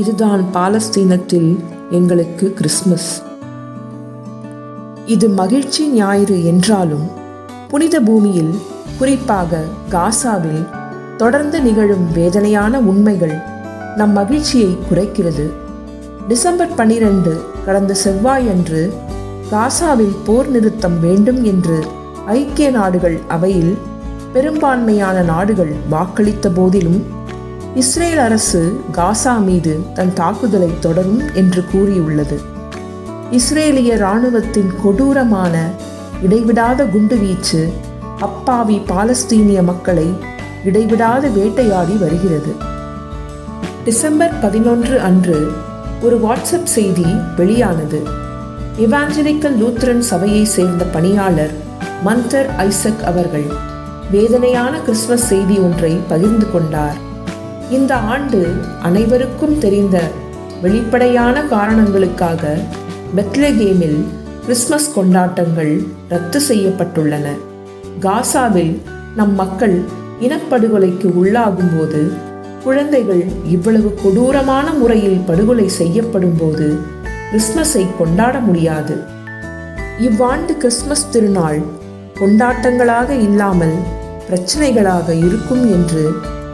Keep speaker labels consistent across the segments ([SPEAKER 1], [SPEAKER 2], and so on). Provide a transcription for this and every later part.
[SPEAKER 1] இதுதான் பாலஸ்தீனத்தில் எங்களுக்கு கிறிஸ்மஸ். இது மகிழ்ச்சி ஞாயிறு என்றாலும் புனித பூமியில், குறிப்பாக காசாவில் தொடர்ந்து நிகழும் வேதனையான உண்மைகள் நம் மகிழ்ச்சியை குறைக்கிறது. டிசம்பர் 12 கடந்த செவ்வாயன்று காசாவில் போர் நிறுத்தம் வேண்டும் என்று ஐக்கிய நாடுகள் அவையில் பெரும்பான்மையான நாடுகள் வாக்களித்த போதிலும் இஸ்ரேல் அரசு காசா மீது தன் தாக்குதலை தொடரும் என்று கூறியுள்ளது. இஸ்ரேலிய இராணுவத்தின் கொடூரமான இடைவிடாத குண்டுவீச்சு அப்பாவி பாலஸ்தீனிய மக்களை இடைவிடாது வேட்டையாடி வருகிறது. டிசம்பர் 11 அன்று ஒரு வாட்ஸ்அப் செய்தி வெளியானது. இவாஞ்சலிக்கல் லூத்தரன் சபையை சேர்ந்த பணியாளர் மந்தர் ஐசக் அவர்கள் வேதனையான கிறிஸ்துமஸ் செய்தி ஒன்றை பகிர்ந்து கொண்டார். இந்த ஆண்டு அனைவருக்கும் தெரிந்த வெளிப்படையான காரணங்களுக்காக பெத்லகேமில் கிறிஸ்துமஸ் கொண்டாட்டங்கள் ரத்து செய்யப்பட்டுள்ளன. காசாவில் நம் மக்கள் இனப்படுகொலைக்கு உள்ளாகும் போது, குழந்தைகள் இவ்வளவு கொடூரமான முறையில் படுகொலை செய்யப்படும் போது கிறிஸ்துமஸை கொண்டாட முடியாது. இவ்வாண்டு கிறிஸ்துமஸ் திருநாள் கொண்டாட்டங்களாக இல்லாமல் பிரச்சனைகளாக இருக்கும் என்று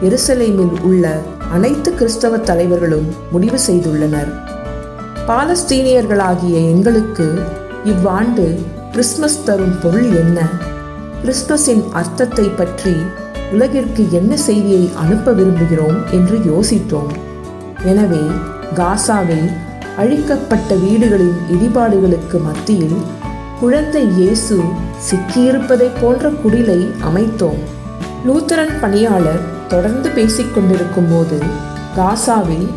[SPEAKER 1] எருசலேமில் உள்ள அனைத்து கிறிஸ்தவ தலைவர்களும் முடிவு செய்துள்ளனர். பாலஸ்தீனியர்களாகிய எங்களுக்கு இவ்வாண்டு கிறிஸ்துமஸ் தரும் பொருள் என்ன? கிறிஸ்துமஸின் அர்த்தத்தை பற்றி உலகிற்கு என்ன செய்தியை அனுப்ப விரும்புகிறோம் என்று யோசித்தோம். எனவே காசாவில் அழிக்கப்பட்ட வீடுகளின் இடிபாடுகளுக்கு மத்தியில் குழந்தை இயேசு சிக்கியிருப்பதை போன்ற குடிலை அமைத்தோம். லூத்தரன் பணியாளர் தொடர்ந்து பேசிக்கொண்டிருக்கும் போது காசாவில்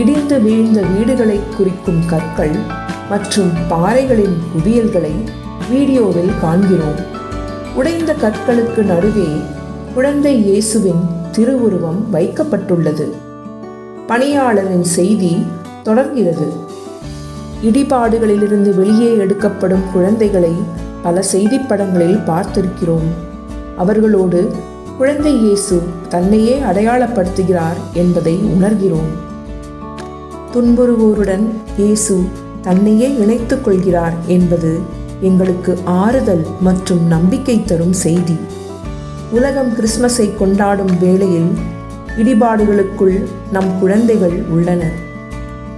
[SPEAKER 1] இடிந்து வீழ்ந்த வீடுகளை குறிக்கும் கற்கள் மற்றும் பாறைகளின் குவியல்களை வீடியோவில் காண்கிறோம். உடைந்த கற்களுக்கு நடுவே குழந்தை இயேசுவின் திருவுருவம் வைக்கப்பட்டுள்ளது. பணியாளரின் செய்தி தொடர்கிறது. இடிபாடுகளிலிருந்து வெளியே எடுக்கப்படும் குழந்தைகளை பல செய்திப்படங்களில் பார்த்திருக்கிறோம். அவர்களோடு குழந்தை இயேசு தன்னையே அடையாளப்படுத்துகிறார் என்பதை உணர்கிறோம். துன்புறுவோருடன் இயேசு தன்னையே இணைத்துக் கொள்கிறார் என்பது எங்களுக்கு ஆறுதல் மற்றும் நம்பிக்கை தரும் செய்தி. உலகம் கிறிஸ்துமஸை கொண்டாடும் வேளையில் இடிபாடுகளுக்குள் நம் குழந்தைகள் உள்ளனர்.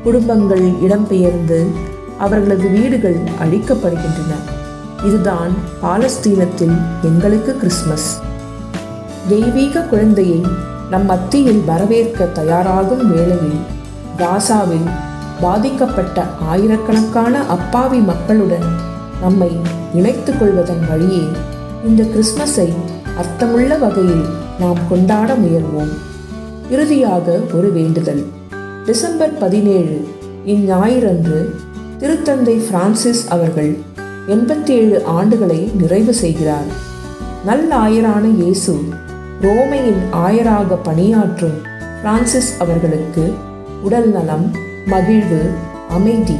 [SPEAKER 1] குடும்பங்கள் இடம்பெயர்ந்து அவர்களது வீடுகள் அழிக்கப்படுகின்றன. இதுதான் பாலஸ்தீனத்தில் எங்களுக்கு கிறிஸ்துமஸ். தெய்வீக குழந்தையை நம் மத்தியில் வரவேற்க தயாராகும் வேளையில் காசாவில் பாதிக்கப்பட்ட ஆயிரக்கணக்கான அப்பாவி மக்களுடன் நம்மை இணைத்துக் கொள்வதன் வழியே இந்த கிறிஸ்துமஸை அர்த்தமுள்ள வகையில் நாம் கொண்டாட முயல்வோம். இறுதியாக ஒரு வேண்டுதல். டிசம்பர் 17 இந்ஞாயிறன்று திருத்தந்தை பிரான்சிஸ் அவர்கள் 87 ஆண்டுகளை நிறைவு செய்கிறார். நல்லாயரான இயேசு ரோமையின் ஆயராக பணியாற்றும் பிரான்சிஸ் அவர்களுக்கு உடல் நலம், மகிழ்வு, அமைதி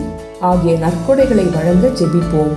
[SPEAKER 1] ஆகிய நற்கொடைகளை வழங்க ஜெபிப்போம்.